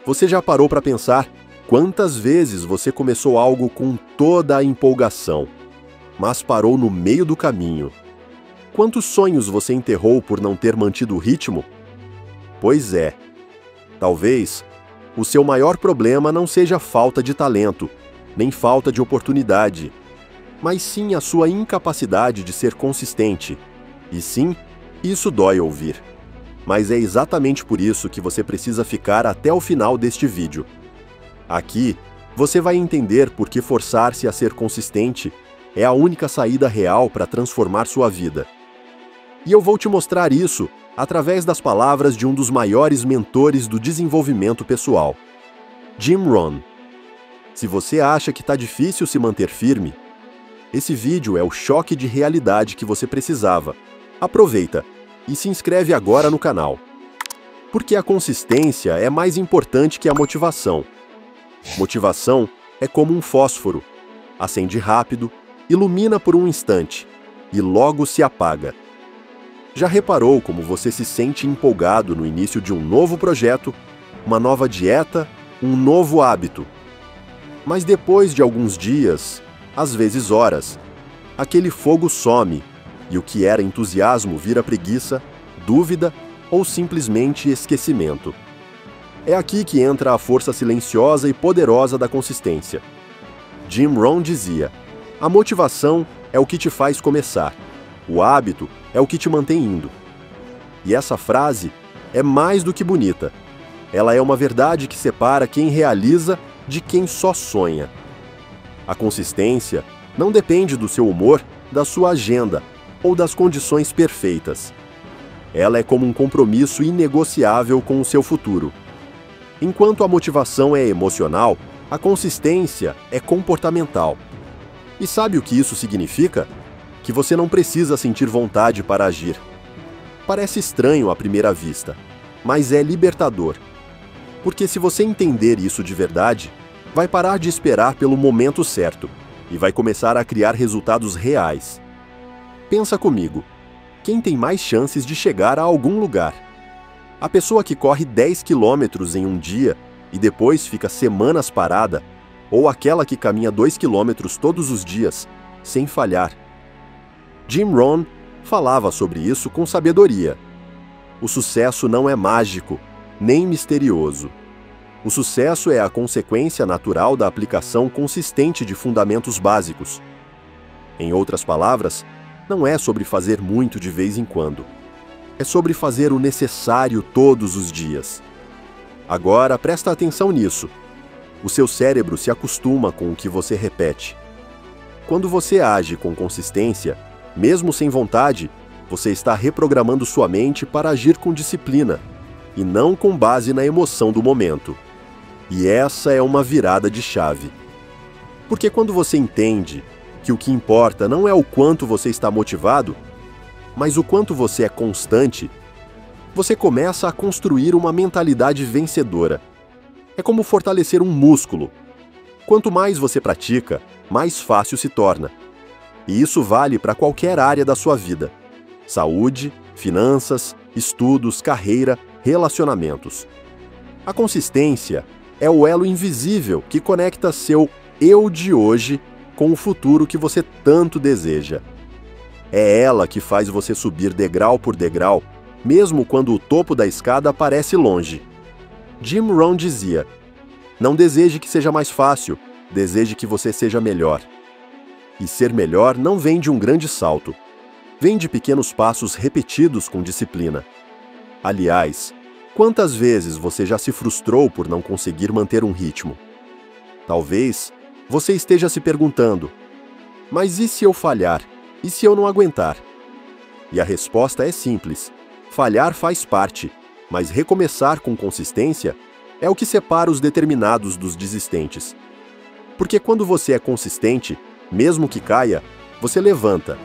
Você já parou para pensar quantas vezes você começou algo com toda a empolgação, mas parou no meio do caminho? Quantos sonhos você enterrou por não ter mantido o ritmo? Pois é, talvez o seu maior problema não seja falta de talento, nem falta de oportunidade, mas sim a sua incapacidade de ser consistente. E sim, isso dói ouvir. Mas é exatamente por isso que você precisa ficar até o final deste vídeo. Aqui, você vai entender por que forçar-se a ser consistente é a única saída real para transformar sua vida. E eu vou te mostrar isso através das palavras de um dos maiores mentores do desenvolvimento pessoal, Jim Rohn. Se você acha que está difícil se manter firme, esse vídeo é o choque de realidade que você precisava. Aproveita e se inscreve agora no canal. Porque a consistência é mais importante que a motivação. Motivação é como um fósforo. Acende rápido, ilumina por um instante e logo se apaga. Já reparou como você se sente empolgado no início de um novo projeto, uma nova dieta, um novo hábito? Mas depois de alguns dias, às vezes horas, aquele fogo some e o que era entusiasmo vira preguiça, dúvida ou simplesmente esquecimento. É aqui que entra a força silenciosa e poderosa da consistência. Jim Rohn dizia: a motivação é o que te faz começar, o hábito é o que te mantém indo. E essa frase é mais do que bonita. Ela é uma verdade que separa quem realiza de quem só sonha. A consistência não depende do seu humor, da sua agenda ou das condições perfeitas. Ela é como um compromisso inegociável com o seu futuro. Enquanto a motivação é emocional, a consistência é comportamental. E sabe o que isso significa? Que você não precisa sentir vontade para agir. Parece estranho à primeira vista, mas é libertador. Porque se você entender isso de verdade, vai parar de esperar pelo momento certo e vai começar a criar resultados reais. Pensa comigo, quem tem mais chances de chegar a algum lugar? A pessoa que corre 10 quilômetros em um dia e depois fica semanas parada, ou aquela que caminha 2 quilômetros todos os dias, sem falhar? Jim Rohn falava sobre isso com sabedoria. O sucesso não é mágico, nem misterioso. O sucesso é a consequência natural da aplicação consistente de fundamentos básicos. Em outras palavras, não é sobre fazer muito de vez em quando. É sobre fazer o necessário todos os dias. Agora, presta atenção nisso. O seu cérebro se acostuma com o que você repete. Quando você age com consistência, mesmo sem vontade, você está reprogramando sua mente para agir com disciplina, e não com base na emoção do momento. E essa é uma virada de chave. Porque quando você entende que o que importa não é o quanto você está motivado, mas o quanto você é constante, você começa a construir uma mentalidade vencedora. É como fortalecer um músculo. Quanto mais você pratica, mais fácil se torna. E isso vale para qualquer área da sua vida: saúde, finanças, estudos, carreira, relacionamentos. A consistência é o elo invisível que conecta seu eu de hoje com o futuro que você tanto deseja. É ela que faz você subir degrau por degrau, mesmo quando o topo da escada parece longe. Jim Rohn dizia: não deseje que seja mais fácil, deseje que você seja melhor. E ser melhor não vem de um grande salto. Vem de pequenos passos repetidos com disciplina. Aliás, quantas vezes você já se frustrou por não conseguir manter um ritmo? Talvez você esteja se perguntando: mas e se eu falhar? E se eu não aguentar? E a resposta é simples: falhar faz parte, mas recomeçar com consistência é o que separa os determinados dos desistentes. Porque quando você é consistente, mesmo que caia, você levanta.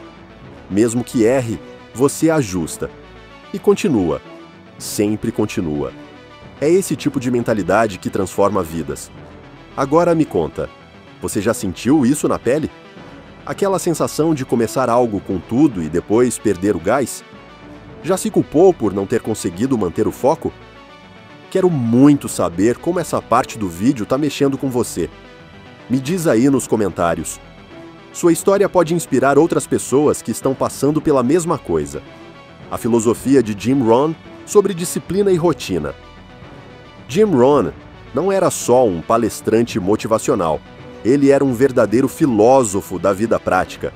Mesmo que erre, você ajusta. E continua. Sempre continua. É esse tipo de mentalidade que transforma vidas. Agora me conta, você já sentiu isso na pele? Aquela sensação de começar algo com tudo e depois perder o gás? Já se culpou por não ter conseguido manter o foco? Quero muito saber como essa parte do vídeo está mexendo com você. Me diz aí nos comentários. Sua história pode inspirar outras pessoas que estão passando pela mesma coisa. A filosofia de Jim Rohn sobre disciplina e rotina. Jim Rohn não era só um palestrante motivacional. Ele era um verdadeiro filósofo da vida prática.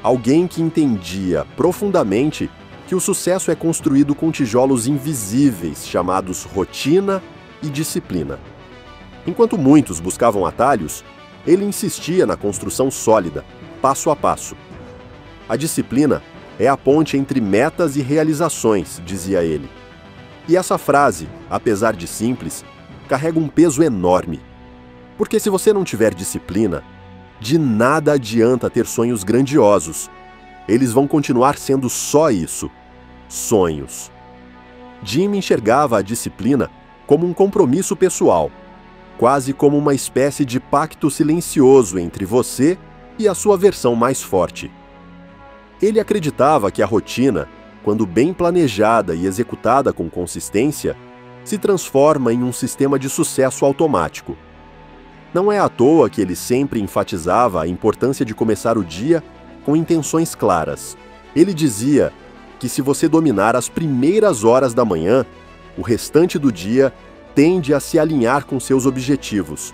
Alguém que entendia profundamente que o sucesso é construído com tijolos invisíveis chamados rotina e disciplina. Enquanto muitos buscavam atalhos, ele insistia na construção sólida, passo a passo. A disciplina é a ponte entre metas e realizações, dizia ele. E essa frase, apesar de simples, carrega um peso enorme. Porque se você não tiver disciplina, de nada adianta ter sonhos grandiosos. Eles vão continuar sendo só isso, sonhos. Jim enxergava a disciplina como um compromisso pessoal, quase como uma espécie de pacto silencioso entre você e a sua versão mais forte. Ele acreditava que a rotina, quando bem planejada e executada com consistência, se transforma em um sistema de sucesso automático. Não é à toa que ele sempre enfatizava a importância de começar o dia com intenções claras. Ele dizia que se você dominar as primeiras horas da manhã, o restante do dia tende a se alinhar com seus objetivos.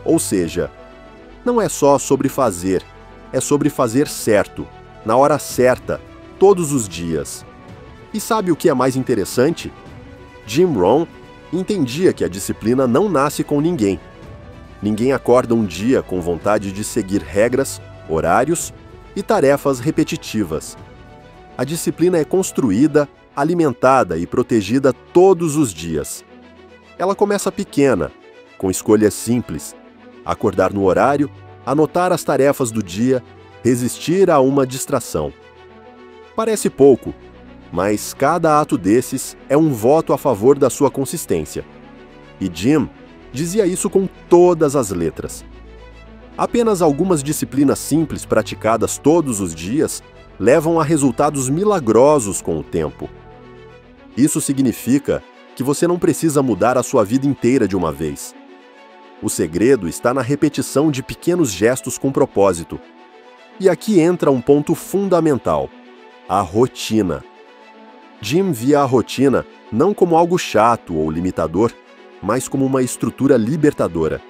Ou seja, não é só sobre fazer, é sobre fazer certo, na hora certa, todos os dias. E sabe o que é mais interessante? Jim Rohn entendia que a disciplina não nasce com ninguém. Ninguém acorda um dia com vontade de seguir regras, horários e tarefas repetitivas. A disciplina é construída, alimentada e protegida todos os dias. Ela começa pequena, com escolhas simples: acordar no horário, anotar as tarefas do dia, resistir a uma distração. Parece pouco, mas cada ato desses é um voto a favor da sua consistência. E Jim dizia isso com todas as letras. Apenas algumas disciplinas simples praticadas todos os dias levam a resultados milagrosos com o tempo. Isso significa que você não precisa mudar a sua vida inteira de uma vez. O segredo está na repetição de pequenos gestos com propósito. E aqui entra um ponto fundamental: a rotina. Jim via a rotina não como algo chato ou limitador, mas como uma estrutura libertadora.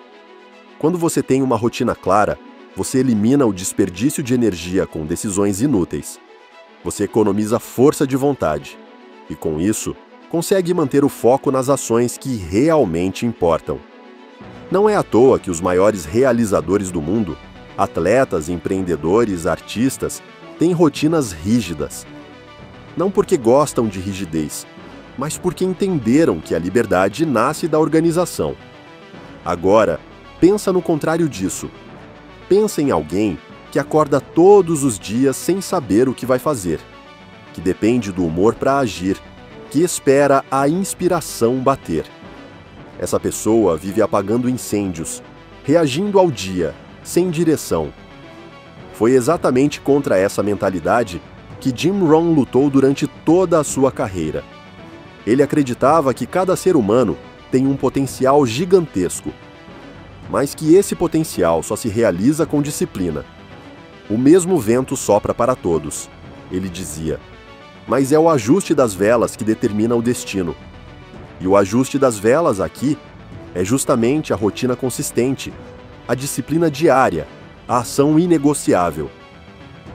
Quando você tem uma rotina clara, você elimina o desperdício de energia com decisões inúteis. Você economiza força de vontade e, com isso, consegue manter o foco nas ações que realmente importam. Não é à toa que os maiores realizadores do mundo, atletas, empreendedores, artistas, têm rotinas rígidas. Não porque gostam de rigidez, mas porque entenderam que a liberdade nasce da organização. Agora, pensa no contrário disso. Pensa em alguém que acorda todos os dias sem saber o que vai fazer, que depende do humor para agir, que espera a inspiração bater. Essa pessoa vive apagando incêndios, reagindo ao dia, sem direção. Foi exatamente contra essa mentalidade que Jim Rohn lutou durante toda a sua carreira. Ele acreditava que cada ser humano tem um potencial gigantesco, mas que esse potencial só se realiza com disciplina. O mesmo vento sopra para todos, ele dizia, mas é o ajuste das velas que determina o destino. E o ajuste das velas aqui é justamente a rotina consistente, a disciplina diária, a ação inegociável.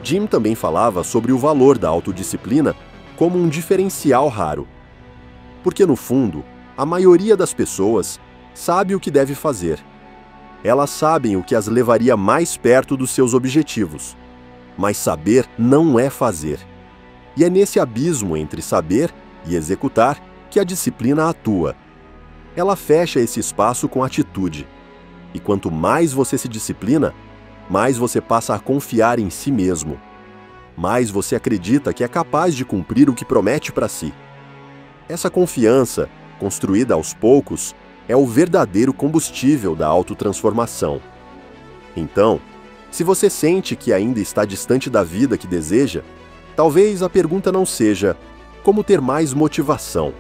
Jim também falava sobre o valor da autodisciplina como um diferencial raro. Porque, no fundo, a maioria das pessoas sabe o que deve fazer. Elas sabem o que as levaria mais perto dos seus objetivos. Mas saber não é fazer. E é nesse abismo entre saber e executar que a disciplina atua. Ela fecha esse espaço com atitude. E quanto mais você se disciplina, mais você passa a confiar em si mesmo. Mais você acredita que é capaz de cumprir o que promete para si. Essa confiança, construída aos poucos, é o verdadeiro combustível da autotransformação. Então, se você sente que ainda está distante da vida que deseja, talvez a pergunta não seja como ter mais motivação,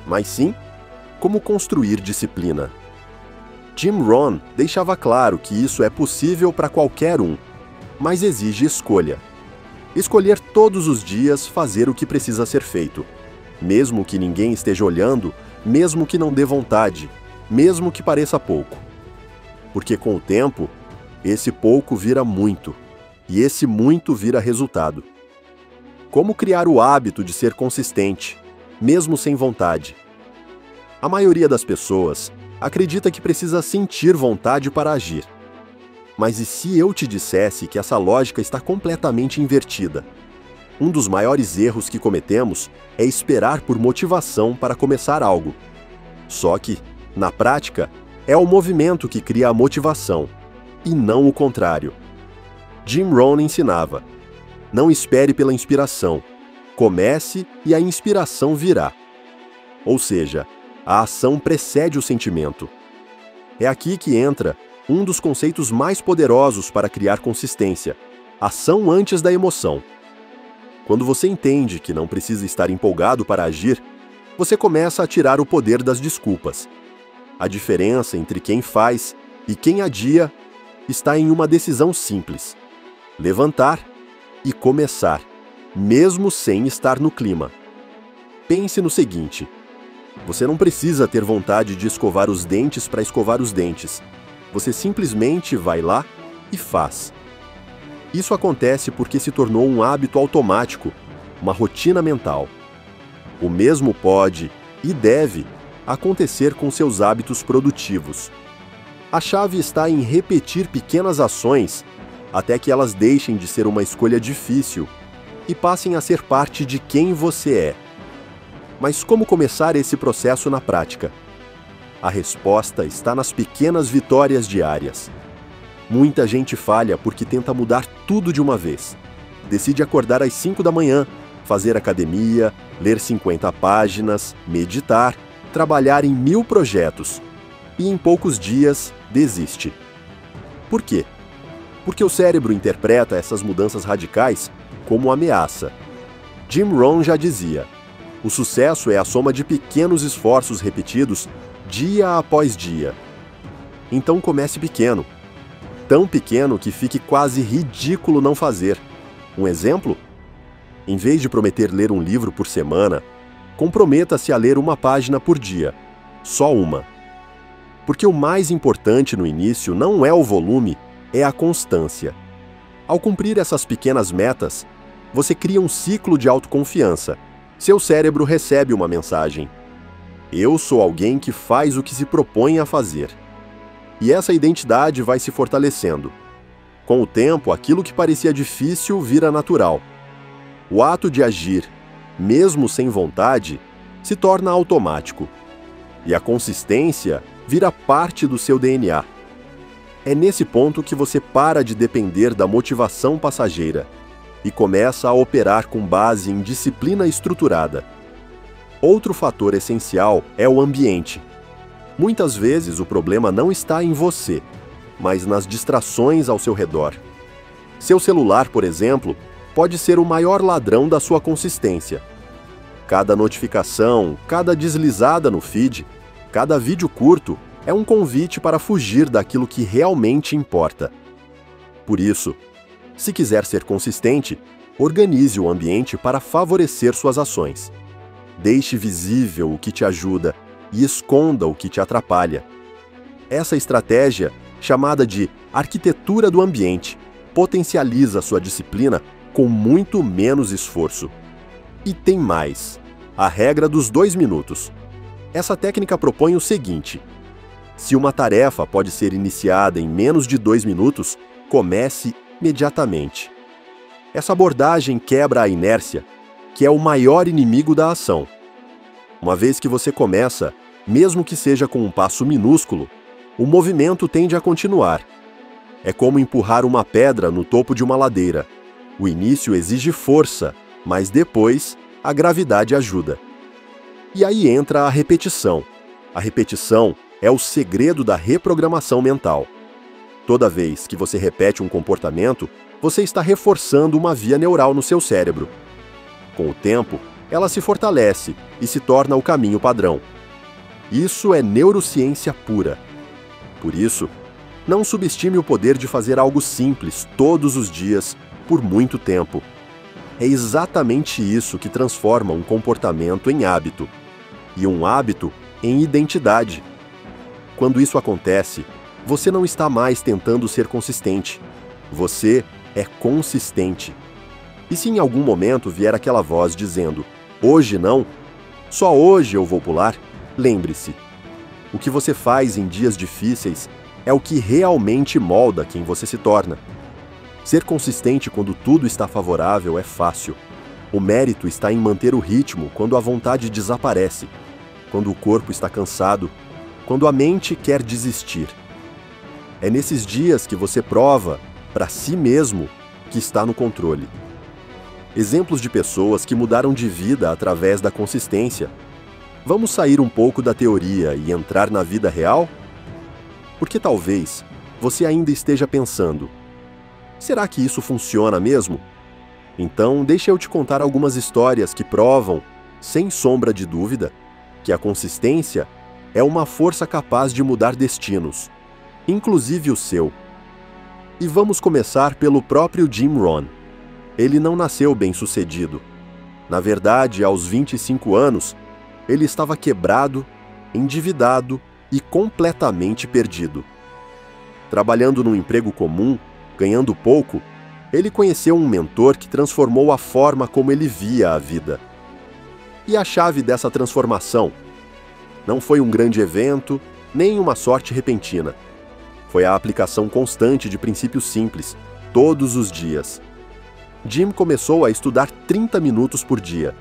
mas sim Como construir disciplina? Jim Rohn deixava claro que isso é possível para qualquer um, mas exige escolha. Escolher todos os dias fazer o que precisa ser feito, mesmo que ninguém esteja olhando, mesmo que não dê vontade, mesmo que pareça pouco. Porque com o tempo, esse pouco vira muito, e esse muito vira resultado. Como criar o hábito de ser consistente, mesmo sem vontade? A maioria das pessoas acredita que precisa sentir vontade para agir. Mas e se eu te dissesse que essa lógica está completamente invertida? Um dos maiores erros que cometemos é esperar por motivação para começar algo. Só que, na prática, é o movimento que cria a motivação, e não o contrário. Jim Rohn ensinava: não espere pela inspiração, comece e a inspiração virá. Ou seja, a ação precede o sentimento. É aqui que entra um dos conceitos mais poderosos para criar consistência: ação antes da emoção. Quando você entende que não precisa estar empolgado para agir, você começa a tirar o poder das desculpas. A diferença entre quem faz e quem adia está em uma decisão simples: levantar e começar, mesmo sem estar no clima. Pense no seguinte: você não precisa ter vontade de escovar os dentes para escovar os dentes. Você simplesmente vai lá e faz. Isso acontece porque se tornou um hábito automático, uma rotina mental. O mesmo pode e deve acontecer com seus hábitos produtivos. A chave está em repetir pequenas ações até que elas deixem de ser uma escolha difícil e passem a ser parte de quem você é. Mas como começar esse processo na prática? A resposta está nas pequenas vitórias diárias. Muita gente falha porque tenta mudar tudo de uma vez. Decide acordar às 5 da manhã, fazer academia, ler 50 páginas, meditar, trabalhar em 1000 projetos. E em poucos dias, desiste. Por quê? Porque o cérebro interpreta essas mudanças radicais como ameaça. Jim Rohn já dizia: o sucesso é a soma de pequenos esforços repetidos dia após dia. Então comece pequeno. Tão pequeno que fique quase ridículo não fazer. Um exemplo? Em vez de prometer ler um livro por semana, comprometa-se a ler uma página por dia. Só uma. Porque o mais importante no início não é o volume, é a constância. Ao cumprir essas pequenas metas, você cria um ciclo de autoconfiança. Seu cérebro recebe uma mensagem: eu sou alguém que faz o que se propõe a fazer. E essa identidade vai se fortalecendo. Com o tempo, aquilo que parecia difícil vira natural. O ato de agir, mesmo sem vontade, se torna automático. E a consistência vira parte do seu DNA. É nesse ponto que você para de depender da motivação passageira e começa a operar com base em disciplina estruturada. Outro fator essencial é o ambiente. Muitas vezes o problema não está em você, mas nas distrações ao seu redor. Seu celular, por exemplo, pode ser o maior ladrão da sua consistência. Cada notificação, cada deslizada no feed, cada vídeo curto é um convite para fugir daquilo que realmente importa. Por isso, se quiser ser consistente, organize o ambiente para favorecer suas ações. Deixe visível o que te ajuda e esconda o que te atrapalha. Essa estratégia, chamada de arquitetura do ambiente, potencializa sua disciplina com muito menos esforço. E tem mais: a regra dos 2 minutos. Essa técnica propõe o seguinte: se uma tarefa pode ser iniciada em menos de 2 minutos, comece imediatamente. Essa abordagem quebra a inércia, que é o maior inimigo da ação. Uma vez que você começa, mesmo que seja com um passo minúsculo, o movimento tende a continuar. É como empurrar uma pedra no topo de uma ladeira. O início exige força, mas depois a gravidade ajuda. E aí entra a repetição. A repetição é o segredo da reprogramação mental. Toda vez que você repete um comportamento, você está reforçando uma via neural no seu cérebro. Com o tempo, ela se fortalece e se torna o caminho padrão. Isso é neurociência pura. Por isso, não subestime o poder de fazer algo simples todos os dias, por muito tempo. É exatamente isso que transforma um comportamento em hábito, e um hábito em identidade. Quando isso acontece, você não está mais tentando ser consistente. Você é consistente. E se em algum momento vier aquela voz dizendo, hoje não, só hoje eu vou pular, lembre-se, o que você faz em dias difíceis é o que realmente molda quem você se torna. Ser consistente quando tudo está favorável é fácil. O mérito está em manter o ritmo quando a vontade desaparece, quando o corpo está cansado, quando a mente quer desistir. É nesses dias que você prova, para si mesmo, que está no controle. Exemplos de pessoas que mudaram de vida através da consistência. Vamos sair um pouco da teoria e entrar na vida real? Porque talvez você ainda esteja pensando, será que isso funciona mesmo? Então, deixa eu te contar algumas histórias que provam, sem sombra de dúvida, que a consistência é uma força capaz de mudar destinos, inclusive o seu. E vamos começar pelo próprio Jim Rohn. Ele não nasceu bem-sucedido. Na verdade, aos 25 anos, ele estava quebrado, endividado e completamente perdido. Trabalhando num emprego comum, ganhando pouco, ele conheceu um mentor que transformou a forma como ele via a vida. E a chave dessa transformação? Não foi um grande evento, nem uma sorte repentina. Foi a aplicação constante de princípios simples, todos os dias. Jim começou a estudar 30 minutos por dia.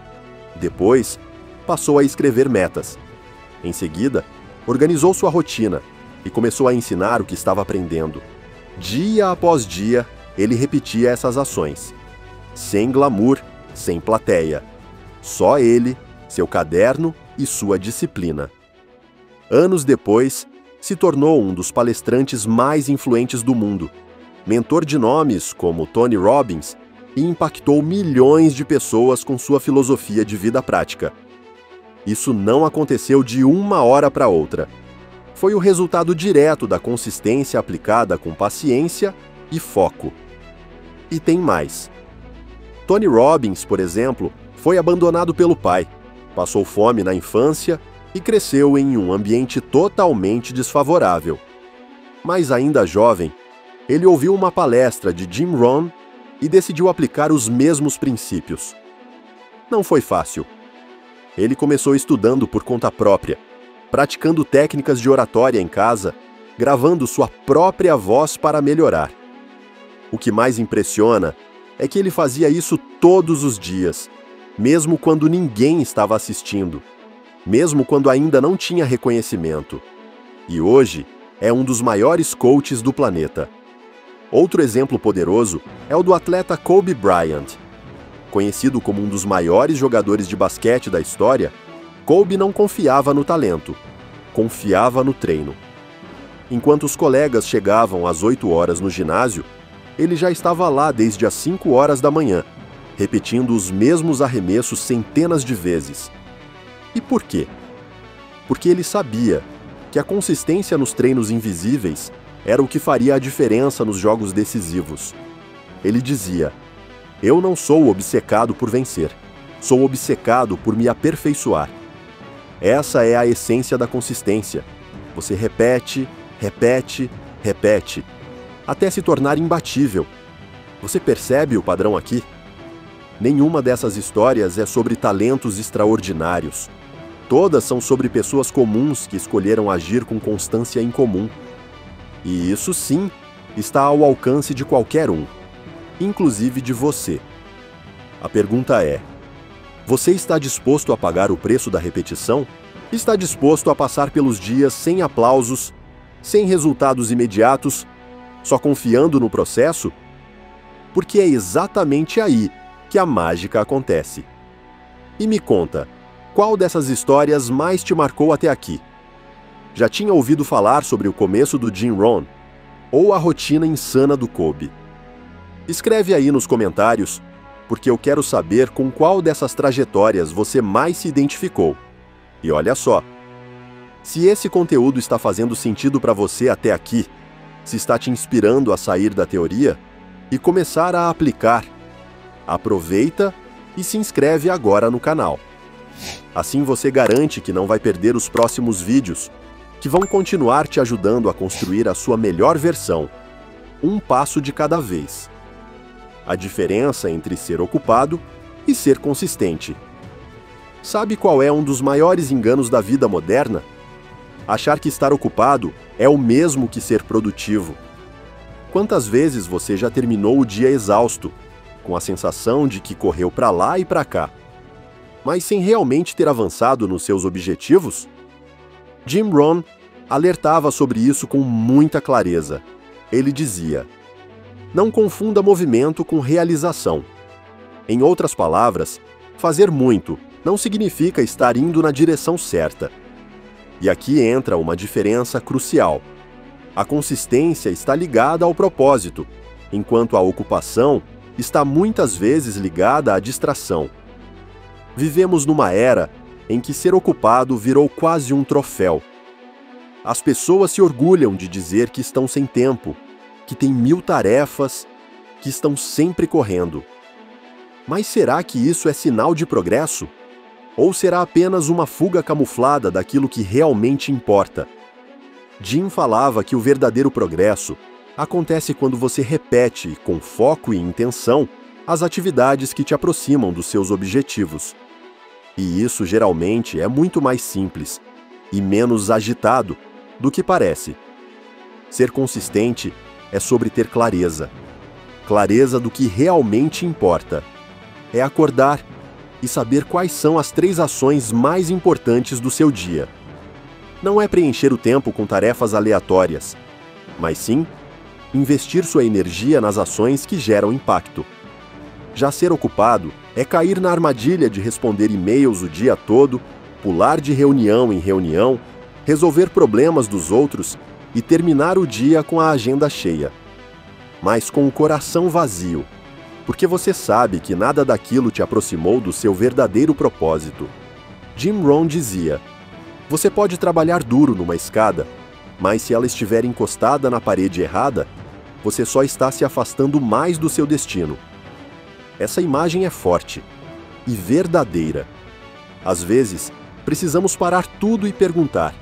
Depois, passou a escrever metas. Em seguida, organizou sua rotina e começou a ensinar o que estava aprendendo. Dia após dia, ele repetia essas ações. Sem glamour, sem plateia. Só ele, seu caderno e sua disciplina. Anos depois, se tornou um dos palestrantes mais influentes do mundo, mentor de nomes como Tony Robbins, e impactou milhões de pessoas com sua filosofia de vida prática. Isso não aconteceu de uma hora para outra. Foi o resultado direto da consistência aplicada com paciência e foco. E tem mais. Tony Robbins, por exemplo, foi abandonado pelo pai, passou fome na infância e cresceu em um ambiente totalmente desfavorável. Mas ainda jovem, ele ouviu uma palestra de Jim Rohn e decidiu aplicar os mesmos princípios. Não foi fácil. Ele começou estudando por conta própria, praticando técnicas de oratória em casa, gravando sua própria voz para melhorar. O que mais impressiona é que ele fazia isso todos os dias, mesmo quando ninguém estava assistindo, mesmo quando ainda não tinha reconhecimento. E hoje é um dos maiores coaches do planeta. Outro exemplo poderoso é o do atleta Kobe Bryant. Conhecido como um dos maiores jogadores de basquete da história, Kobe não confiava no talento, confiava no treino. Enquanto os colegas chegavam às 8 horas no ginásio, ele já estava lá desde as 5 horas da manhã, repetindo os mesmos arremessos centenas de vezes. E por quê? Porque ele sabia que a consistência nos treinos invisíveis era o que faria a diferença nos jogos decisivos. Ele dizia, eu não sou obcecado por vencer, sou obcecado por me aperfeiçoar. Essa é a essência da consistência. Você repete, repete, repete, até se tornar imbatível. Você percebe o padrão aqui? Nenhuma dessas histórias é sobre talentos extraordinários. Todas são sobre pessoas comuns que escolheram agir com constância incomum. E isso sim está ao alcance de qualquer um, inclusive de você. A pergunta é: você está disposto a pagar o preço da repetição? Está disposto a passar pelos dias sem aplausos, sem resultados imediatos, só confiando no processo? Porque é exatamente aí que a mágica acontece. E me conta, qual dessas histórias mais te marcou até aqui? Já tinha ouvido falar sobre o começo do Jim Rohn ou a rotina insana do Kobe? Escreve aí nos comentários, porque eu quero saber com qual dessas trajetórias você mais se identificou. E olha só, Se esse conteúdo está fazendo sentido para você até aqui, se está te inspirando a sair da teoria e começar a aplicar, aproveita e se inscreve agora no canal. Assim você garante que não vai perder os próximos vídeos, que vão continuar te ajudando a construir a sua melhor versão, um passo de cada vez. A diferença entre ser ocupado e ser consistente. Sabe qual é um dos maiores enganos da vida moderna? Achar que estar ocupado é o mesmo que ser produtivo. Quantas vezes você já terminou o dia exausto, com a sensação de que correu para lá e para cá, mas sem realmente ter avançado nos seus objetivos? Jim Rohn alertava sobre isso com muita clareza. Ele dizia: não confunda movimento com realização. Em outras palavras, fazer muito não significa estar indo na direção certa. E aqui entra uma diferença crucial. A consistência está ligada ao propósito, enquanto a ocupação está muitas vezes ligada à distração. Vivemos numa era em que ser ocupado virou quase um troféu. As pessoas se orgulham de dizer que estão sem tempo, que têm 1000 tarefas, que estão sempre correndo. Mas será que isso é sinal de progresso? Ou será apenas uma fuga camuflada daquilo que realmente importa? Jim falava que o verdadeiro progresso acontece quando você repete, com foco e intenção, as atividades que te aproximam dos seus objetivos. E isso geralmente é muito mais simples e menos agitado do que parece. Ser consistente é sobre ter clareza. Clareza do que realmente importa. É acordar e saber quais são as 3 ações mais importantes do seu dia. Não é preencher o tempo com tarefas aleatórias, mas sim investir sua energia nas ações que geram impacto. Já ser ocupado é cair na armadilha de responder e-mails o dia todo, pular de reunião em reunião, resolver problemas dos outros e terminar o dia com a agenda cheia. Mas com o coração vazio, porque você sabe que nada daquilo te aproximou do seu verdadeiro propósito. Jim Rohn dizia: você pode trabalhar duro numa escada, mas se ela estiver encostada na parede errada, você só está se afastando mais do seu destino. Essa imagem é forte e verdadeira. Às vezes, precisamos parar tudo e perguntar: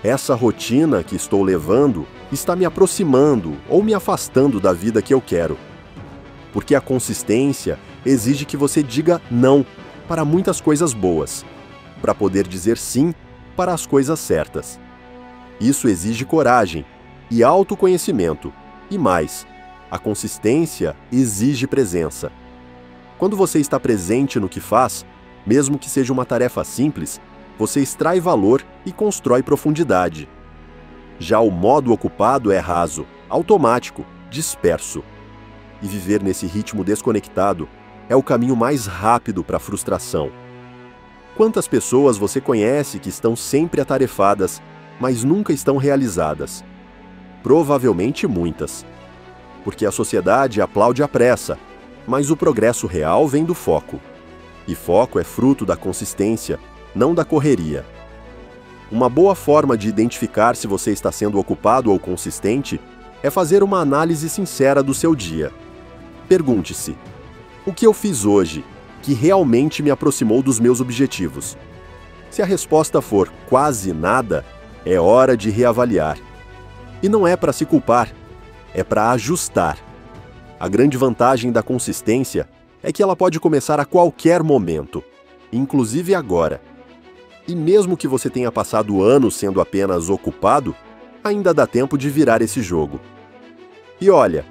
essa rotina que estou levando está me aproximando ou me afastando da vida que eu quero? Porque a consistência exige que você diga não para muitas coisas boas, para poder dizer sim para as coisas certas. Isso exige coragem e autoconhecimento, e mais, a consistência exige presença. Quando você está presente no que faz, mesmo que seja uma tarefa simples, você extrai valor e constrói profundidade. Já o modo ocupado é raso, automático, disperso. E viver nesse ritmo desconectado é o caminho mais rápido para a frustração. Quantas pessoas você conhece que estão sempre atarefadas, mas nunca estão realizadas? Provavelmente muitas. Porque a sociedade aplaude a pressa, mas o progresso real vem do foco. E foco é fruto da consistência, não da correria. Uma boa forma de identificar se você está sendo ocupado ou consistente é fazer uma análise sincera do seu dia. Pergunte-se: o que eu fiz hoje que realmente me aproximou dos meus objetivos? Se a resposta for quase nada, é hora de reavaliar. E não é para se culpar, é para ajustar. A grande vantagem da consistência é que ela pode começar a qualquer momento, inclusive agora. E mesmo que você tenha passado anos sendo apenas ocupado, ainda dá tempo de virar esse jogo. E olha,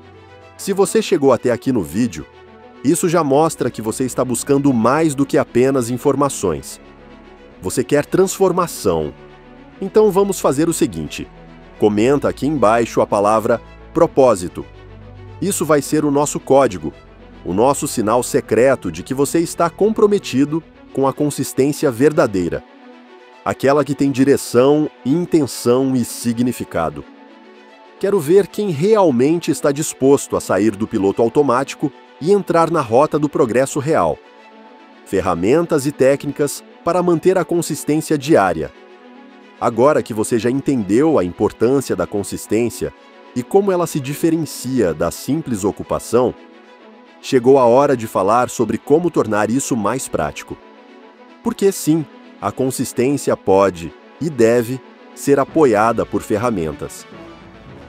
se você chegou até aqui no vídeo, isso já mostra que você está buscando mais do que apenas informações. Você quer transformação. Então vamos fazer o seguinte: comenta aqui embaixo a palavra propósito. Isso vai ser o nosso código, o nosso sinal secreto de que você está comprometido com a consistência verdadeira. Aquela que tem direção, intenção e significado. Quero ver quem realmente está disposto a sair do piloto automático e entrar na rota do progresso real. Ferramentas e técnicas para manter a consistência diária. Agora que você já entendeu a importância da consistência e como ela se diferencia da simples ocupação, chegou a hora de falar sobre como tornar isso mais prático. Porque sim, a consistência pode e deve ser apoiada por ferramentas.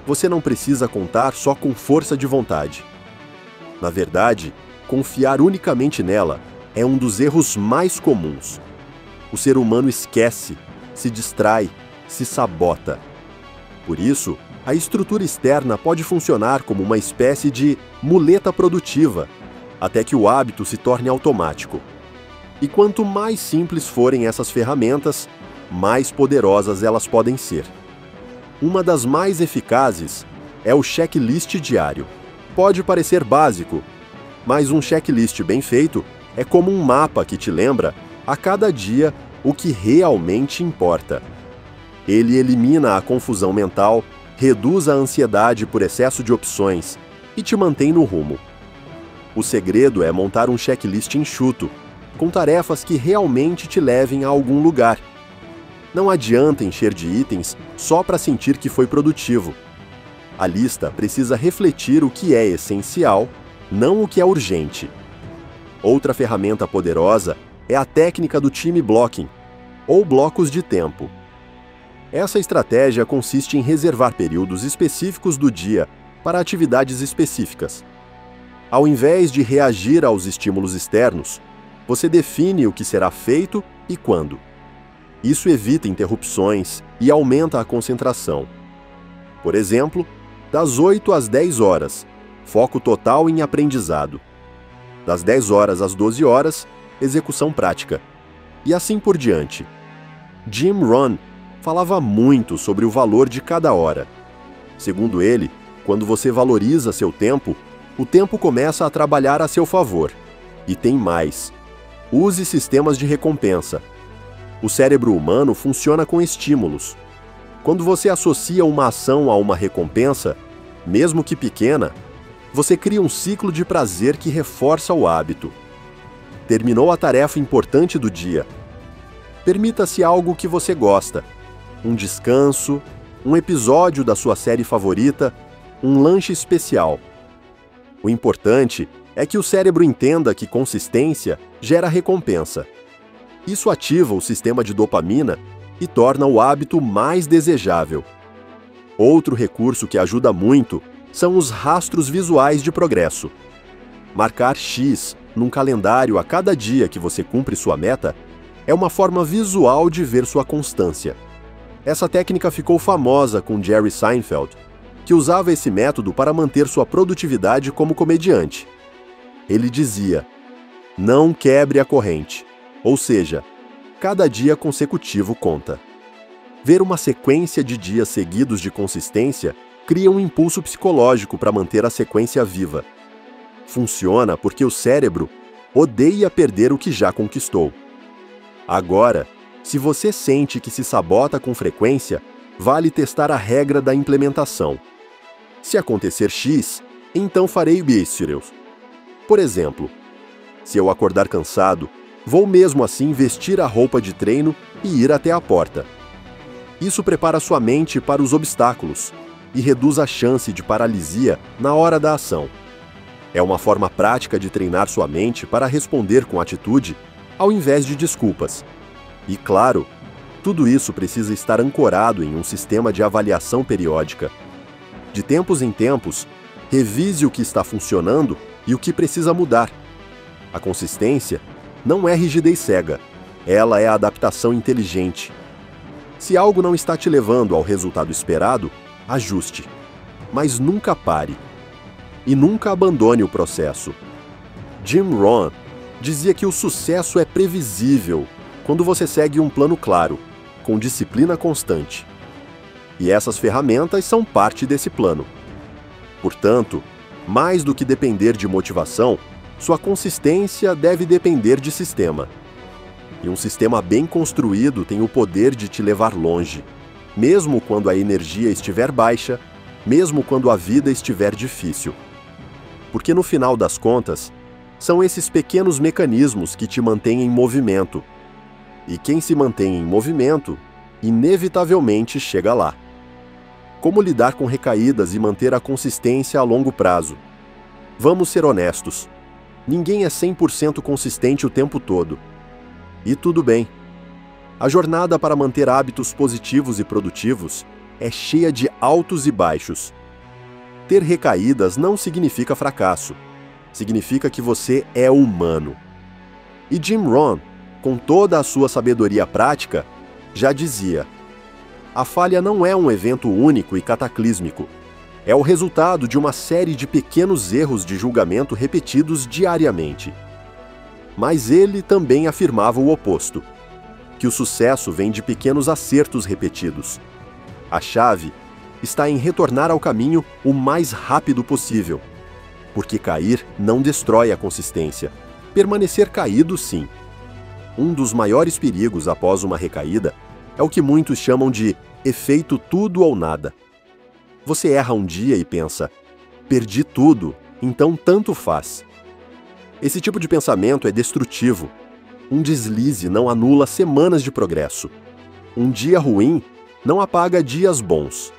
Você não precisa contar só com força de vontade. Na verdade, confiar unicamente nela é um dos erros mais comuns. O ser humano esquece, se distrai, se sabota. Por isso, a estrutura externa pode funcionar como uma espécie de muleta produtiva, até que o hábito se torne automático. E quanto mais simples forem essas ferramentas, mais poderosas elas podem ser. Uma das mais eficazes é o checklist diário. Pode parecer básico, mas um checklist bem feito é como um mapa que te lembra, a cada dia, o que realmente importa. Ele elimina a confusão mental, reduz a ansiedade por excesso de opções e te mantém no rumo. O segredo é montar um checklist enxuto, com tarefas que realmente te levem a algum lugar. Não adianta encher de itens só para sentir que foi produtivo. A lista precisa refletir o que é essencial, não o que é urgente. Outra ferramenta poderosa é a técnica do time blocking, ou blocos de tempo. Essa estratégia consiste em reservar períodos específicos do dia para atividades específicas. Ao invés de reagir aos estímulos externos, você define o que será feito e quando. Isso evita interrupções e aumenta a concentração. Por exemplo, das 8 às 10 horas, foco total em aprendizado. Das 10 horas às 12 horas, execução prática. E assim por diante. Jim Rohn falava muito sobre o valor de cada hora. Segundo ele, quando você valoriza seu tempo, o tempo começa a trabalhar a seu favor. E tem mais. Use sistemas de recompensa. O cérebro humano funciona com estímulos. Quando você associa uma ação a uma recompensa, mesmo que pequena, você cria um ciclo de prazer que reforça o hábito. Terminou a tarefa importante do dia. Permita-se algo que você gosta. Um descanso, um episódio da sua série favorita, um lanche especial. O importante é que o cérebro entenda que consistência gera recompensa. Isso ativa o sistema de dopamina e torna o hábito mais desejável. Outro recurso que ajuda muito são os rastros visuais de progresso. Marcar X num calendário a cada dia que você cumpre sua meta é uma forma visual de ver sua constância. Essa técnica ficou famosa com Jerry Seinfeld, que usava esse método para manter sua produtividade como comediante. Ele dizia: "Não quebre a corrente", ou seja, cada dia consecutivo conta. Ver uma sequência de dias seguidos de consistência cria um impulso psicológico para manter a sequência viva. Funciona porque o cérebro odeia perder o que já conquistou. Agora, se você sente que se sabota com frequência, vale testar a regra da implementação. Se acontecer X, então farei Y. Por exemplo, se eu acordar cansado, vou mesmo assim vestir a roupa de treino e ir até a porta. Isso prepara sua mente para os obstáculos e reduz a chance de paralisia na hora da ação. É uma forma prática de treinar sua mente para responder com atitude ao invés de desculpas. E claro, tudo isso precisa estar ancorado em um sistema de avaliação periódica. De tempos em tempos, revise o que está funcionando e o que precisa mudar. A consistência não é rigidez cega, ela é adaptação inteligente. Se algo não está te levando ao resultado esperado, ajuste. Mas nunca pare. E nunca abandone o processo. Jim Rohn dizia que o sucesso é previsível quando você segue um plano claro, com disciplina constante. E essas ferramentas são parte desse plano. Portanto, mais do que depender de motivação, sua consistência deve depender de sistema. E um sistema bem construído tem o poder de te levar longe, mesmo quando a energia estiver baixa, mesmo quando a vida estiver difícil. Porque no final das contas, são esses pequenos mecanismos que te mantêm em movimento. E quem se mantém em movimento, inevitavelmente chega lá. Como lidar com recaídas e manter a consistência a longo prazo? Vamos ser honestos. Ninguém é 100% consistente o tempo todo. E tudo bem. A jornada para manter hábitos positivos e produtivos é cheia de altos e baixos. Ter recaídas não significa fracasso. Significa que você é humano. E Jim Rohn, com toda a sua sabedoria prática, já dizia: a falha não é um evento único e cataclísmico. É o resultado de uma série de pequenos erros de julgamento repetidos diariamente. Mas ele também afirmava o oposto, que o sucesso vem de pequenos acertos repetidos. A chave está em retornar ao caminho o mais rápido possível, porque cair não destrói a consistência. Permanecer caído, sim. Um dos maiores perigos após uma recaída é o que muitos chamam de efeito tudo ou nada. Você erra um dia e pensa: perdi tudo, então tanto faz. Esse tipo de pensamento é destrutivo. Um deslize não anula semanas de progresso. Um dia ruim não apaga dias bons.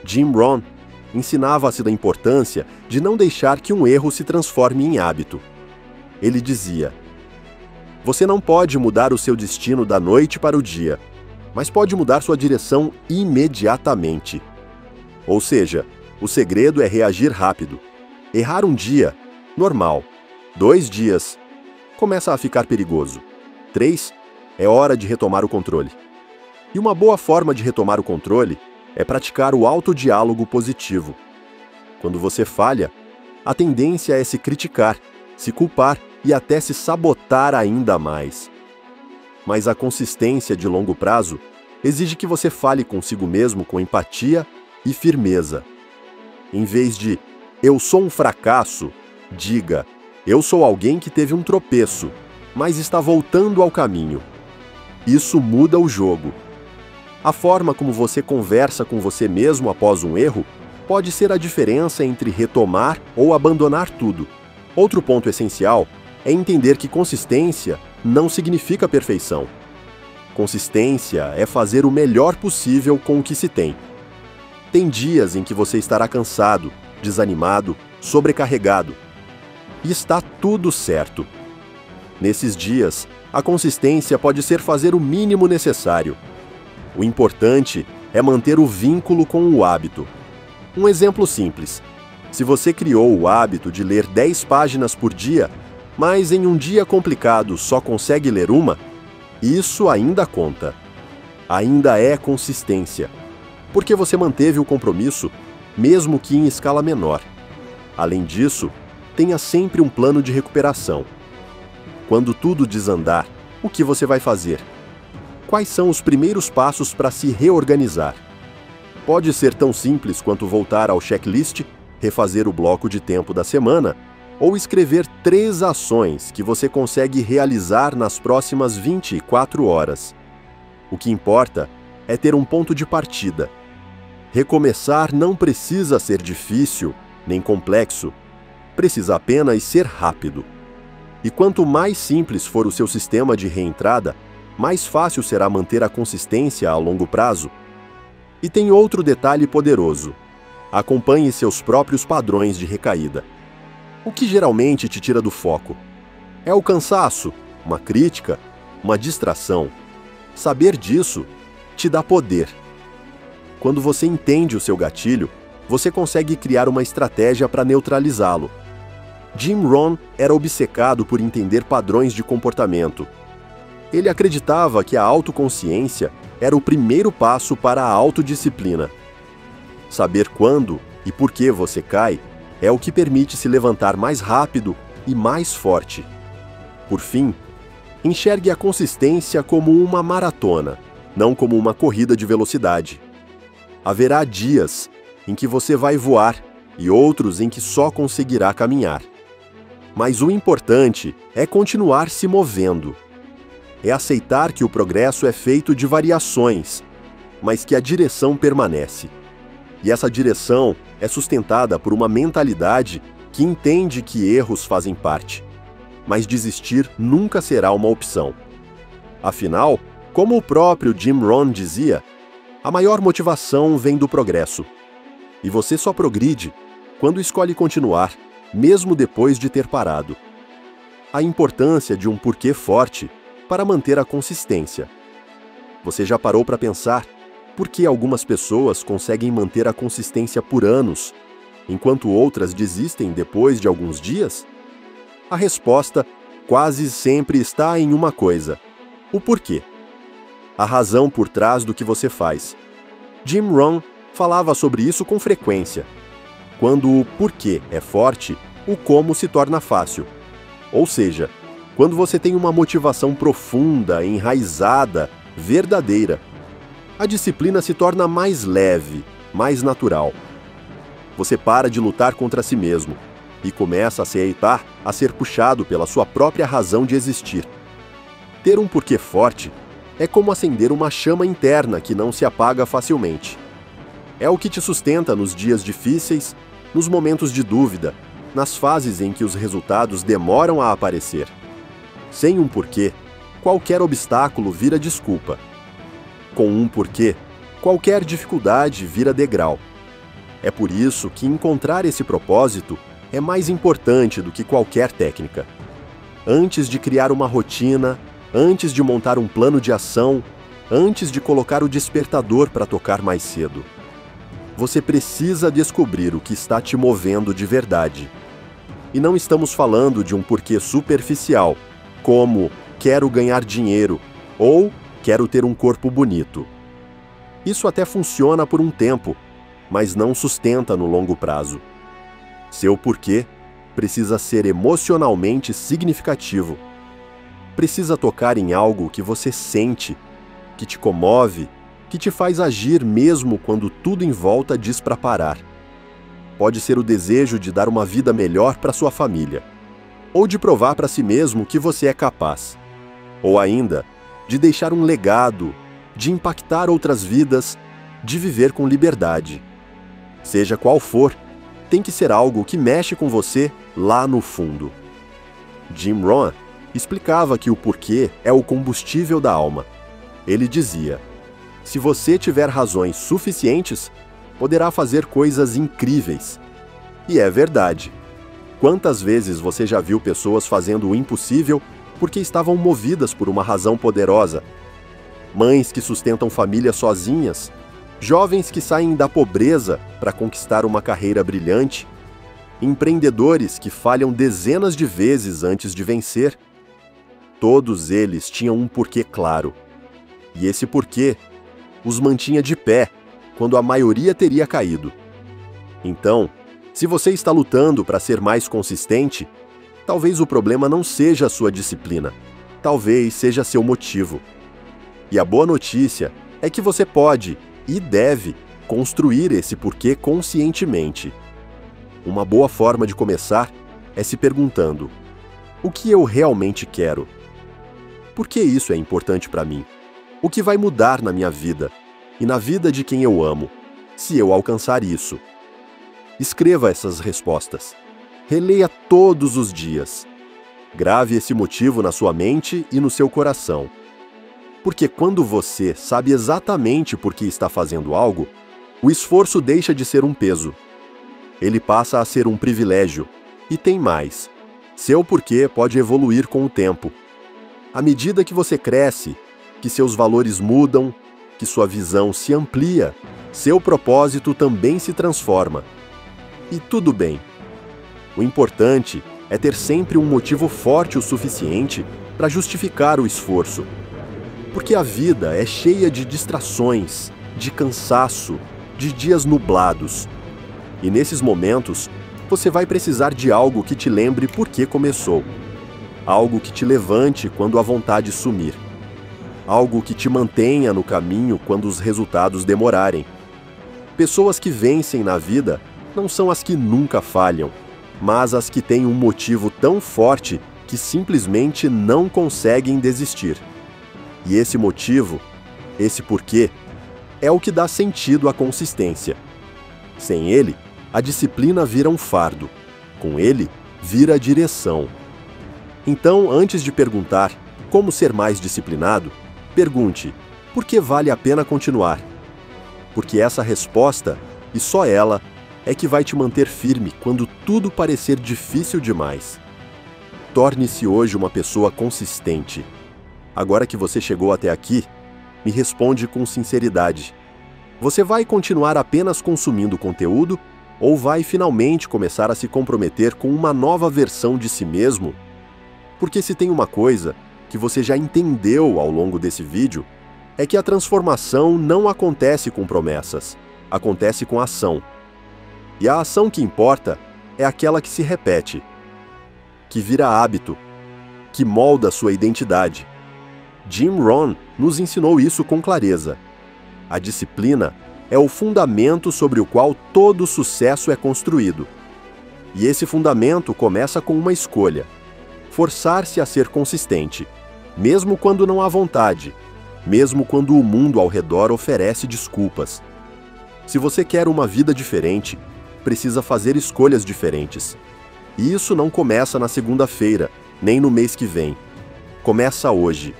Jim Rohn ensinava-se da importância de não deixar que um erro se transforme em hábito. Ele dizia: você não pode mudar o seu destino da noite para o dia, mas pode mudar sua direção imediatamente. Ou seja, o segredo é reagir rápido. Errar um dia, normal. 2 dias, começa a ficar perigoso. 3, é hora de retomar o controle. E uma boa forma de retomar o controle é praticar o autodiálogo positivo. Quando você falha, a tendência é se criticar, se culpar e até se sabotar ainda mais. Mas a consistência de longo prazo exige que você fale consigo mesmo com empatia e firmeza. Em vez de "eu sou um fracasso", diga "eu sou alguém que teve um tropeço, mas está voltando ao caminho". Isso muda o jogo. A forma como você conversa com você mesmo após um erro pode ser a diferença entre retomar ou abandonar tudo. Outro ponto essencial é entender que consistência não significa perfeição. Consistência é fazer o melhor possível com o que se tem. Tem dias em que você estará cansado, desanimado, sobrecarregado. E está tudo certo. Nesses dias, a consistência pode ser fazer o mínimo necessário. O importante é manter o vínculo com o hábito. Um exemplo simples: se você criou o hábito de ler 10 páginas por dia, mas em um dia complicado só consegue ler uma, isso ainda conta. Ainda é consistência, porque você manteve o compromisso, mesmo que em escala menor. Além disso, tenha sempre um plano de recuperação. Quando tudo desandar, o que você vai fazer? Quais são os primeiros passos para se reorganizar? Pode ser tão simples quanto voltar ao checklist, refazer o bloco de tempo da semana, ou escrever 3 ações que você consegue realizar nas próximas 24 horas. O que importa é ter um ponto de partida. Recomeçar não precisa ser difícil, nem complexo. Precisa apenas ser rápido. E quanto mais simples for o seu sistema de reentrada, mais fácil será manter a consistência a longo prazo. E tem outro detalhe poderoso: acompanhe seus próprios padrões de recaída. O que geralmente te tira do foco? É o cansaço, uma crítica, uma distração? Saber disso te dá poder. Quando você entende o seu gatilho, você consegue criar uma estratégia para neutralizá-lo. Jim Rohn era obcecado por entender padrões de comportamento. Ele acreditava que a autoconsciência era o primeiro passo para a autodisciplina. Saber quando e por que você cai é o que permite se levantar mais rápido e mais forte. Por fim, enxergue a consistência como uma maratona, não como uma corrida de velocidade. Haverá dias em que você vai voar e outros em que só conseguirá caminhar. Mas o importante é continuar se movendo. É aceitar que o progresso é feito de variações, mas que a direção permanece. E essa direção é sustentada por uma mentalidade que entende que erros fazem parte. Mas desistir nunca será uma opção. Afinal, Como o próprio Jim Rohn dizia, a maior motivação vem do progresso. E você só progride quando escolhe continuar, mesmo depois de ter parado. A importância de um porquê forte para manter a consistência. Você já parou para pensar por que algumas pessoas conseguem manter a consistência por anos, enquanto outras desistem depois de alguns dias? A resposta quase sempre está em uma coisa: o porquê. A razão por trás do que você faz. Jim Rohn falava sobre isso com frequência. Quando o porquê é forte, o como se torna fácil. Ou seja, quando você tem uma motivação profunda, enraizada, verdadeira, a disciplina se torna mais leve, mais natural. Você para de lutar contra si mesmo e começa a aceitar a ser puxado pela sua própria razão de existir. Ter um porquê forte é como acender uma chama interna que não se apaga facilmente. É o que te sustenta nos dias difíceis, nos momentos de dúvida, nas fases em que os resultados demoram a aparecer. Sem um porquê, qualquer obstáculo vira desculpa. Com um porquê, qualquer dificuldade vira degrau. É por isso que encontrar esse propósito é mais importante do que qualquer técnica. Antes de criar uma rotina, antes de montar um plano de ação, antes de colocar o despertador para tocar mais cedo. Você precisa descobrir o que está te movendo de verdade. E não estamos falando de um porquê superficial, como quero ganhar dinheiro ou quero ter um corpo bonito. Isso até funciona por um tempo, mas não sustenta no longo prazo. Seu porquê precisa ser emocionalmente significativo. Precisa tocar em algo que você sente, que te comove, que te faz agir mesmo quando tudo em volta diz para parar. Pode ser o desejo de dar uma vida melhor para sua família, ou de provar para si mesmo que você é capaz, ou ainda, de deixar um legado, de impactar outras vidas, de viver com liberdade. Seja qual for, tem que ser algo que mexe com você lá no fundo. Jim Rohn explicava que o porquê é o combustível da alma. Ele dizia: se você tiver razões suficientes, poderá fazer coisas incríveis. E é verdade. Quantas vezes você já viu pessoas fazendo o impossível porque estavam movidas por uma razão poderosa? Mães que sustentam famílias sozinhas, jovens que saem da pobreza para conquistar uma carreira brilhante, empreendedores que falham dezenas de vezes antes de vencer. Todos eles tinham um porquê claro. E esse porquê os mantinha de pé quando a maioria teria caído. Então, se você está lutando para ser mais consistente, talvez o problema não seja a sua disciplina, talvez seja seu motivo. E a boa notícia é que você pode e deve construir esse porquê conscientemente. Uma boa forma de começar é se perguntando: o que eu realmente quero? Por que isso é importante para mim? O que vai mudar na minha vida e na vida de quem eu amo, se eu alcançar isso? Escreva essas respostas. Releia todos os dias. Grave esse motivo na sua mente e no seu coração. Porque quando você sabe exatamente por que está fazendo algo, o esforço deixa de ser um peso. Ele passa a ser um privilégio. E tem mais. Seu porquê pode evoluir com o tempo. À medida que você cresce, que seus valores mudam, que sua visão se amplia, seu propósito também se transforma. E tudo bem. O importante é ter sempre um motivo forte o suficiente para justificar o esforço. Porque a vida é cheia de distrações, de cansaço, de dias nublados. E nesses momentos, você vai precisar de algo que te lembre por que começou. Algo que te levante quando a vontade sumir. Algo que te mantenha no caminho quando os resultados demorarem. Pessoas que vencem na vida não são as que nunca falham, mas as que têm um motivo tão forte que simplesmente não conseguem desistir. E esse motivo, esse porquê, é o que dá sentido à consistência. Sem ele, a disciplina vira um fardo. Com ele, vira direção. Então, antes de perguntar como ser mais disciplinado, Pergunte: por que vale a pena continuar? Porque essa resposta, e só ela, é que vai te manter firme quando tudo parecer difícil demais. Torne-se hoje uma pessoa consistente. Agora que você chegou até aqui, me responde com sinceridade. Você vai continuar apenas consumindo conteúdo ou vai finalmente começar a se comprometer com uma nova versão de si mesmo? Porque se tem uma coisa que você já entendeu ao longo desse vídeo, é que a transformação não acontece com promessas, acontece com ação. E a ação que importa é aquela que se repete, que vira hábito, que molda sua identidade. Jim Rohn nos ensinou isso com clareza. A disciplina é o fundamento sobre o qual todo sucesso é construído. E esse fundamento começa com uma escolha: forçar-se a ser consistente, mesmo quando não há vontade, mesmo quando o mundo ao redor oferece desculpas. Se você quer uma vida diferente, precisa fazer escolhas diferentes. E isso não começa na segunda-feira, nem no mês que vem. Começa hoje.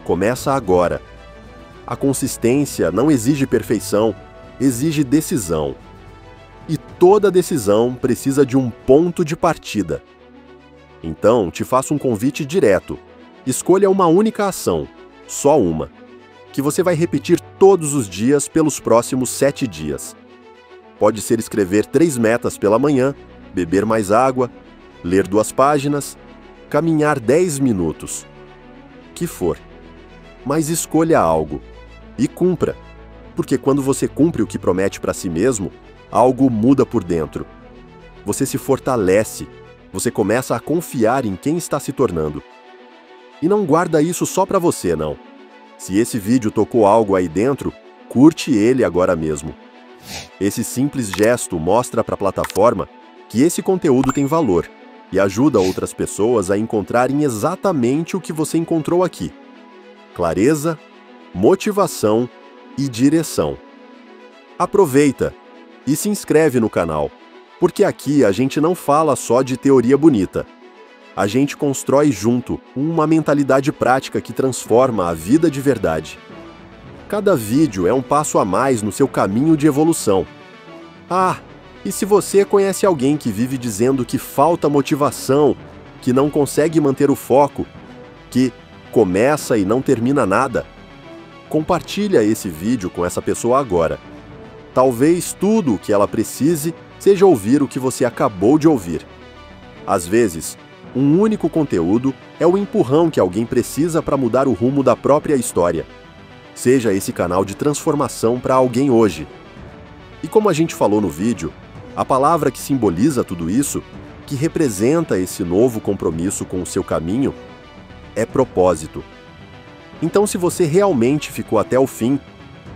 Começa agora. A consistência não exige perfeição, exige decisão. E toda decisão precisa de um ponto de partida. Então, te faço um convite direto. Escolha uma única ação, só uma, que você vai repetir todos os dias pelos próximos 7 dias. Pode ser escrever 3 metas pela manhã, beber mais água, ler 2 páginas, caminhar 10 minutos. Que for. Mas escolha algo e cumpra, porque quando você cumpre o que promete para si mesmo, algo muda por dentro. Você se fortalece, você começa a confiar em quem está se tornando. E não guarda isso só para você, não. Se esse vídeo tocou algo aí dentro, curte ele agora mesmo. Esse simples gesto mostra para a plataforma que esse conteúdo tem valor e ajuda outras pessoas a encontrarem exatamente o que você encontrou aqui: clareza, motivação e direção. Aproveita e se inscreve no canal, porque aqui a gente não fala só de teoria bonita. A gente constrói junto uma mentalidade prática que transforma a vida de verdade. Cada vídeo é um passo a mais no seu caminho de evolução. Ah, e se você conhece alguém que vive dizendo que falta motivação, que não consegue manter o foco, que começa e não termina nada, compartilha esse vídeo com essa pessoa agora. Talvez tudo o que ela precise seja ouvir o que você acabou de ouvir. Às vezes, um único conteúdo é o empurrão que alguém precisa para mudar o rumo da própria história. Seja esse canal de transformação para alguém hoje. E como a gente falou no vídeo, a palavra que simboliza tudo isso, que representa esse novo compromisso com o seu caminho, é propósito. Então, se você realmente ficou até o fim,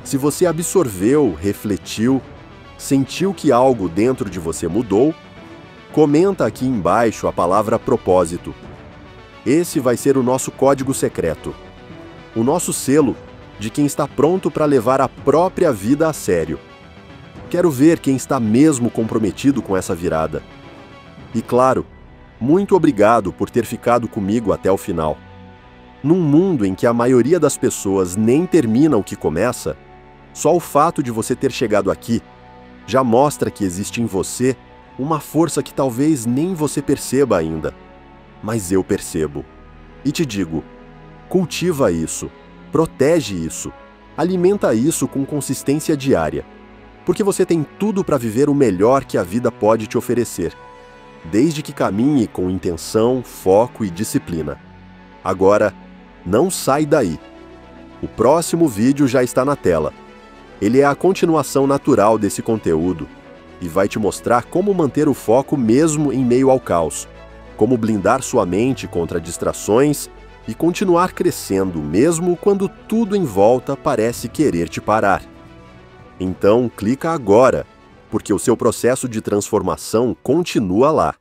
se você absorveu, refletiu, sentiu que algo dentro de você mudou, comenta aqui embaixo a palavra propósito. Esse vai ser o nosso código secreto, o nosso selo de quem está pronto para levar a própria vida a sério. Quero ver quem está mesmo comprometido com essa virada. E claro, muito obrigado por ter ficado comigo até o final. Num mundo em que a maioria das pessoas nem termina o que começa, só o fato de você ter chegado aqui já mostra que existe em você uma força que talvez nem você perceba ainda. Mas eu percebo. E te digo, cultiva isso, protege isso, alimenta isso com consistência diária. Porque você tem tudo para viver o melhor que a vida pode te oferecer, desde que caminhe com intenção, foco e disciplina. Agora, não sai daí. O próximo vídeo já está na tela. Ele é a continuação natural desse conteúdo e vai te mostrar como manter o foco mesmo em meio ao caos, como blindar sua mente contra distrações e continuar crescendo mesmo quando tudo em volta parece querer te parar. Então, clica agora, porque o seu processo de transformação continua lá.